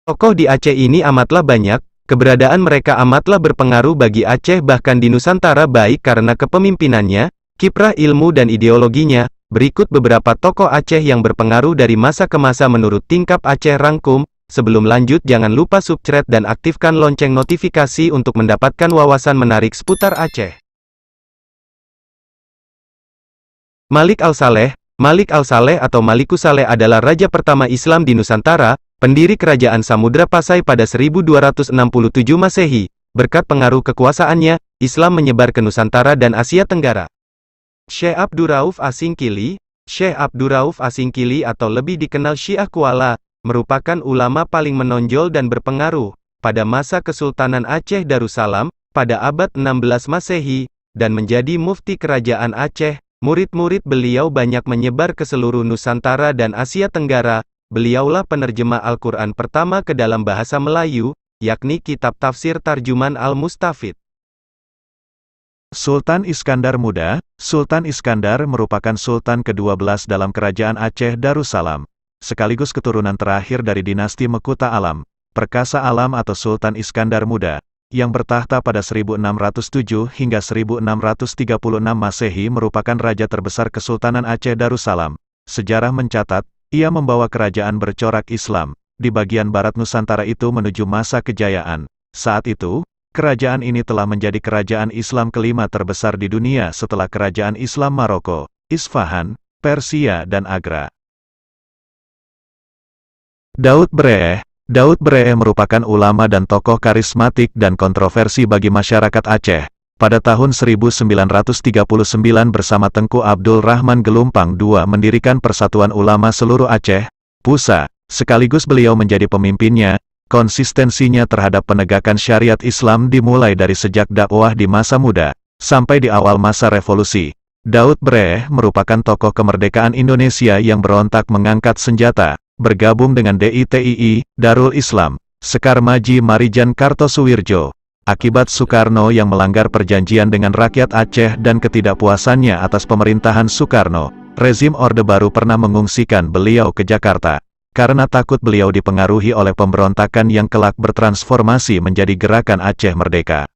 Tokoh di Aceh ini amatlah banyak, keberadaan mereka amatlah berpengaruh bagi Aceh bahkan di Nusantara baik karena kepemimpinannya, kiprah ilmu dan ideologinya. Berikut beberapa tokoh Aceh yang berpengaruh dari masa ke masa menurut Tingkap Aceh Rangkum. Sebelum lanjut jangan lupa subscribe dan aktifkan lonceng notifikasi untuk mendapatkan wawasan menarik seputar Aceh. Malik Al-Saleh. Malik Al-Saleh atau Malikus Saleh adalah raja pertama Islam di Nusantara, pendiri kerajaan Samudra Pasai pada 1267 Masehi. Berkat pengaruh kekuasaannya, Islam menyebar ke Nusantara dan Asia Tenggara. Syekh Abdurrauf Asingkili. Syekh Abdurrauf Asingkili atau lebih dikenal Syiah Kuala, merupakan ulama paling menonjol dan berpengaruh pada masa Kesultanan Aceh Darussalam pada abad 16 Masehi dan menjadi mufti kerajaan Aceh. Murid-murid beliau banyak menyebar ke seluruh Nusantara dan Asia Tenggara. Beliaulah penerjemah Al-Quran pertama ke dalam bahasa Melayu, yakni kitab tafsir Tarjuman Al-Mustafid. Sultan Iskandar Muda. Sultan Iskandar merupakan sultan ke-12 dalam kerajaan Aceh Darussalam, sekaligus keturunan terakhir dari dinasti Mekuta Alam, Perkasa Alam atau Sultan Iskandar Muda, yang bertahta pada 1607 hingga 1636 Masehi merupakan raja terbesar Kesultanan Aceh Darussalam. Sejarah mencatat, ia membawa kerajaan bercorak Islam di bagian barat Nusantara itu menuju masa kejayaan. Saat itu, kerajaan ini telah menjadi kerajaan Islam kelima terbesar di dunia setelah kerajaan Islam Maroko, Isfahan, Persia dan Agra. Daud Breeh. Daud Breeh merupakan ulama dan tokoh karismatik dan kontroversi bagi masyarakat Aceh. Pada tahun 1939 bersama Tengku Abdul Rahman Gelumpang II mendirikan Persatuan Ulama Seluruh Aceh, PUSA, sekaligus beliau menjadi pemimpinnya. Konsistensinya terhadap penegakan syariat Islam dimulai dari sejak dakwah di masa muda, sampai di awal masa revolusi. Daud Breeh merupakan tokoh kemerdekaan Indonesia yang berontak mengangkat senjata, bergabung dengan DITII, Darul Islam, Sekar Maji Marijan Kartosuwirjo, akibat Soekarno yang melanggar perjanjian dengan rakyat Aceh dan ketidakpuasannya atas pemerintahan Soekarno, rezim Orde Baru pernah mengungsikan beliau ke Jakarta, karena takut beliau dipengaruhi oleh pemberontakan yang kelak bertransformasi menjadi Gerakan Aceh Merdeka.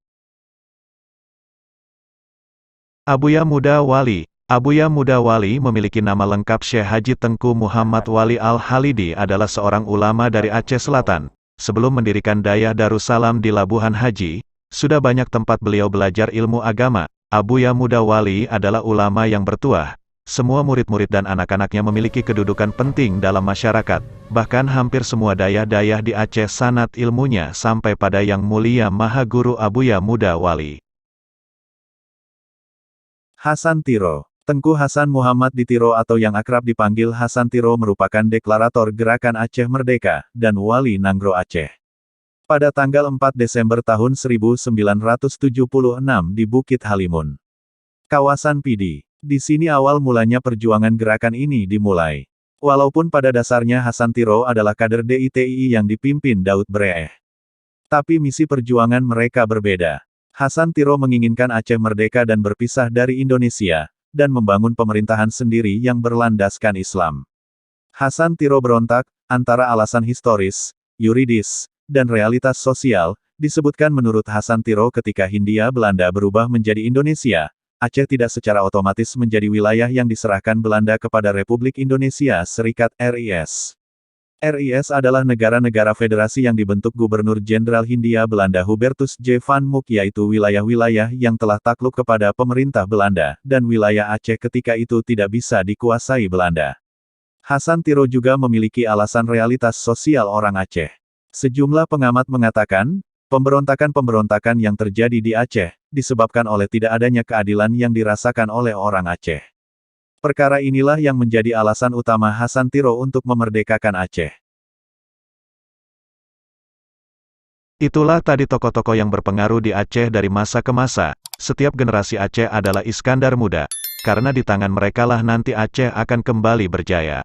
Abuya Muda Wali. Abuya Muda Wali memiliki nama lengkap Syekh Haji Tengku Muhammad Wali Al-Halidi adalah seorang ulama dari Aceh Selatan. Sebelum mendirikan Dayah Darussalam di Labuhan Haji, sudah banyak tempat beliau belajar ilmu agama. Abuya Muda Wali adalah ulama yang bertuah. Semua murid-murid dan anak-anaknya memiliki kedudukan penting dalam masyarakat. Bahkan hampir semua dayah-dayah di Aceh sanad ilmunya sampai pada Yang Mulia Maha Guru Abuya Muda Wali. Hasan Tiro. Tengku Hasan Muhammad di Tiro atau yang akrab dipanggil Hasan Tiro merupakan deklarator Gerakan Aceh Merdeka, dan Wali Nanggro Aceh. Pada tanggal 4 Desember tahun 1976 di Bukit Halimun, kawasan Pidi. Di sini awal mulanya perjuangan gerakan ini dimulai. Walaupun pada dasarnya Hasan Tiro adalah kader DITII yang dipimpin Daud Breeh, tapi misi perjuangan mereka berbeda. Hasan Tiro menginginkan Aceh merdeka dan berpisah dari Indonesia, dan membangun pemerintahan sendiri yang berlandaskan Islam. Hasan Tiro berontak, antara alasan historis, yuridis, dan realitas sosial, disebutkan menurut Hasan Tiro ketika Hindia Belanda berubah menjadi Indonesia, Aceh tidak secara otomatis menjadi wilayah yang diserahkan Belanda kepada Republik Indonesia Serikat RIS. RIS adalah negara-negara federasi yang dibentuk Gubernur Jenderal Hindia Belanda Hubertus J. van Mook, yaitu wilayah-wilayah yang telah takluk kepada pemerintah Belanda, dan wilayah Aceh ketika itu tidak bisa dikuasai Belanda. Hasan Tiro juga memiliki alasan realitas sosial orang Aceh. Sejumlah pengamat mengatakan, pemberontakan-pemberontakan yang terjadi di Aceh, disebabkan oleh tidak adanya keadilan yang dirasakan oleh orang Aceh. Perkara inilah yang menjadi alasan utama Hasan Tiro untuk memerdekakan Aceh. Itulah tadi tokoh-tokoh yang berpengaruh di Aceh dari masa ke masa. Setiap generasi Aceh adalah Iskandar Muda, karena di tangan merekalah nanti Aceh akan kembali berjaya.